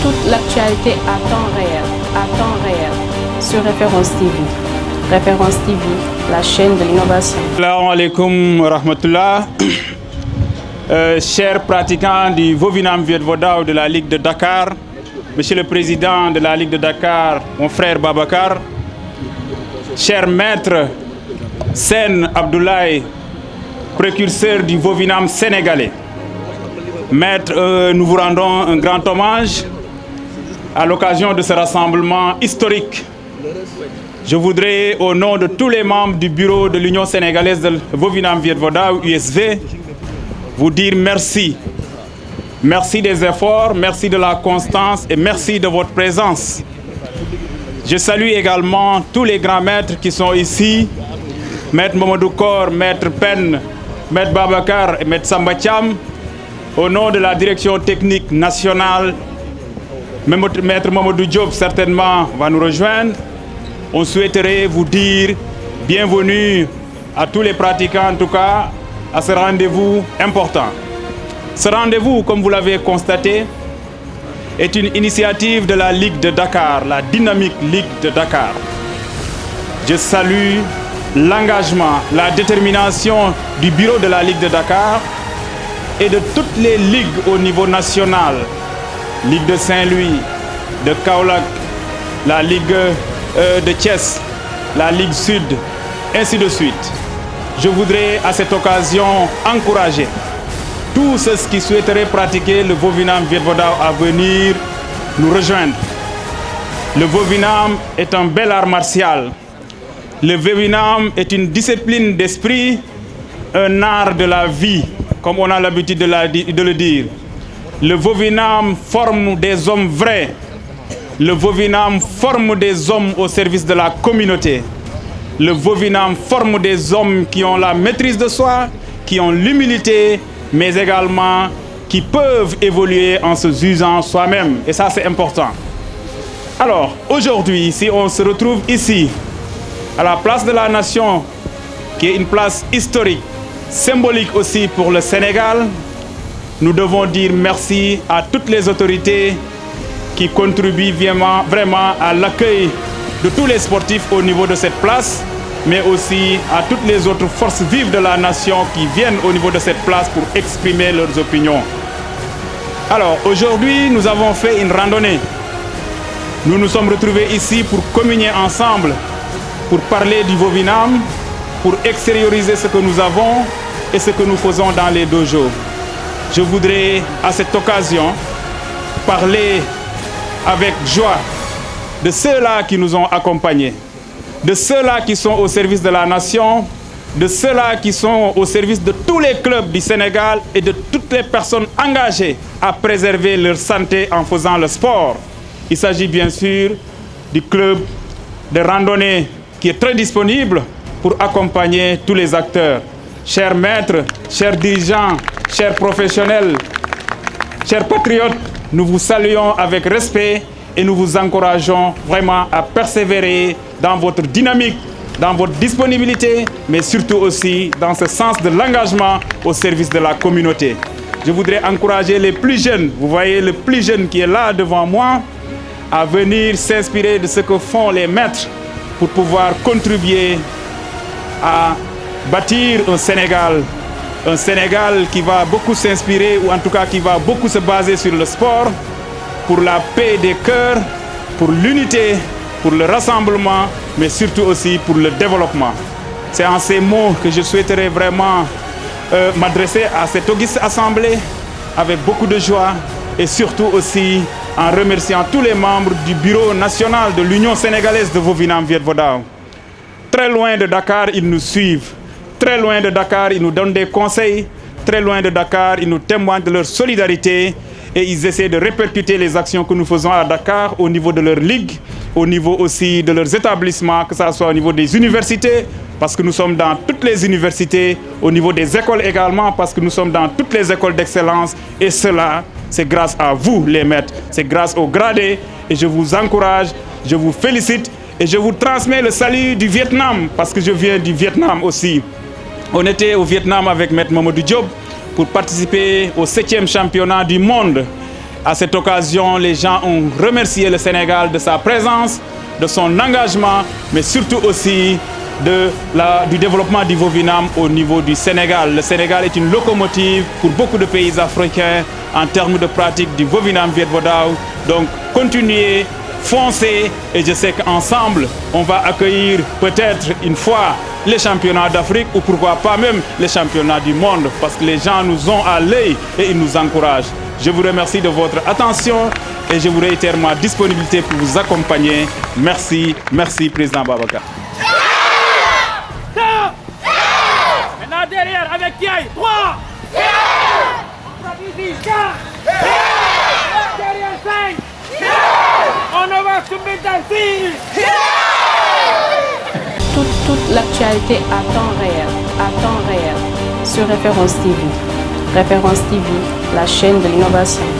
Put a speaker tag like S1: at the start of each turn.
S1: toute l'actualité à temps réel, sur Référence TV. Référence TV, la chaîne de l'innovation.
S2: Assalamu alaikum wa rahmatullah. Chers pratiquants du Vovinam Viet Vodao de la Ligue de Dakar, Monsieur le Président de la Ligue de Dakar, mon frère Babacar, cher maître Sen Abdoulaye, précurseur du Vovinam sénégalais. Maître, nous vous rendons un grand hommage à l'occasion de ce rassemblement historique. Je voudrais, au nom de tous les membres du bureau de l'Union sénégalaise de Vovinam Viet Vodao, USV, vous dire merci. Merci des efforts, merci de la constance et merci de votre présence. Je salue également tous les grands maîtres qui sont ici, Maître Mamadou Kor, Maître Pen, Maître Babacar et Maître Samba Thiam. Au nom de la direction technique nationale, Maître Mamadou Diop certainement va nous rejoindre. On souhaiterait vous dire bienvenue à tous les pratiquants, en tout cas, à ce rendez-vous important. Ce rendez-vous, comme vous l'avez constaté, est une initiative de la Ligue de Dakar, la dynamique Ligue de Dakar. Je salue l'engagement, la détermination du bureau de la Ligue de Dakar et de toutes les ligues au niveau national. Ligue de Saint-Louis, de Kaolack, la Ligue de Thiès, la Ligue Sud, ainsi de suite. Je voudrais à cette occasion encourager tous ceux qui souhaiteraient pratiquer le Vovinam Viet Vodao à venir nous rejoindre. Le Vovinam est un bel art martial. Le Vovinam est une discipline d'esprit, un art de la vie, comme on a l'habitude de le dire. Le Vovinam forme des hommes vrais. Le Vovinam forme des hommes au service de la communauté. Le Vovinam forme des hommes qui ont la maîtrise de soi, qui ont l'humilité, mais également qui peuvent évoluer en se usant soi-même. Et ça, c'est important. Alors, aujourd'hui, si on se retrouve ici, à la place de la Nation, qui est une place historique, symbolique aussi pour le Sénégal, nous devons dire merci à toutes les autorités qui contribuent vraiment à l'accueil de tous les sportifs au niveau de cette place, mais aussi à toutes les autres forces vives de la nation qui viennent au niveau de cette place pour exprimer leurs opinions. Alors, aujourd'hui, nous avons fait une randonnée. Nous nous sommes retrouvés ici pour communier ensemble, pour parler du Vovinam, pour extérioriser ce que nous avons et ce que nous faisons dans les dojos. Je voudrais, à cette occasion, parler avec joie de ceux-là qui nous ont accompagnés, de ceux-là qui sont au service de la nation, de ceux-là qui sont au service de tous les clubs du Sénégal et de toutes les personnes engagées à préserver leur santé en faisant le sport. Il s'agit bien sûr du club de randonnée qui est très disponible pour accompagner tous les acteurs. Chers maîtres, chers dirigeants, chers professionnels, chers patriotes, nous vous saluons avec respect et nous vous encourageons vraiment à persévérer dans votre dynamique, dans votre disponibilité, mais surtout aussi dans ce sens de l'engagement au service de la communauté. Je voudrais encourager les plus jeunes, vous voyez le plus jeune qui est là devant moi, à venir s'inspirer de ce que font les maîtres pour pouvoir contribuer à bâtir un Sénégal qui va beaucoup s'inspirer, ou en tout cas qui va beaucoup se baser sur le sport, pour la paix des cœurs, pour l'unité, pour le rassemblement, mais surtout aussi pour le développement. C'est en ces mots que je souhaiterais vraiment m'adresser à cette auguste assemblée avec beaucoup de joie et surtout aussi en remerciant tous les membres du bureau national de l'Union sénégalaise de Vovinam Viet Vodao. Très loin de Dakar, ils nous suivent. Très loin de Dakar, ils nous donnent des conseils. Très loin de Dakar, ils nous témoignent de leur solidarité et ils essaient de répercuter les actions que nous faisons à Dakar au niveau de leur ligue, au niveau aussi de leurs établissements, que ce soit au niveau des universités, parce que nous sommes dans toutes les universités, au niveau des écoles également, parce que nous sommes dans toutes les écoles d'excellence. Et cela, c'est grâce à vous, les maîtres. C'est grâce aux gradés. Et je vous encourage, je vous félicite et je vous transmets le salut du Vietnam, parce que je viens du Vietnam aussi. On était au Vietnam avec Maître Mamadou Diop pour participer au 7e championnat du monde À cette occasion, les gens ont remercié le Sénégal de sa présence, de son engagement, mais surtout aussi du développement du Vovinam au niveau du Sénégal. Le Sénégal est une locomotive pour beaucoup de pays africains en termes de pratique du Vovinam Viet Vo Dao. Donc, continuez, foncez, et je sais qu'ensemble, on va accueillir peut-être une fois les championnats d'Afrique ou pourquoi pas même les championnats du monde, parce que les gens nous ont à l'œil et ils nous encouragent. Je vous remercie de votre attention et je vous réitère ma disponibilité pour vous accompagner. Merci, merci Président Babacar.
S3: Maintenant derrière avec Kiaï, 3. Derrière 5. On va soumettre dans 6.
S1: Toute l'actualité à temps réel, sur Référence TV. Référence TV, la chaîne de l'innovation.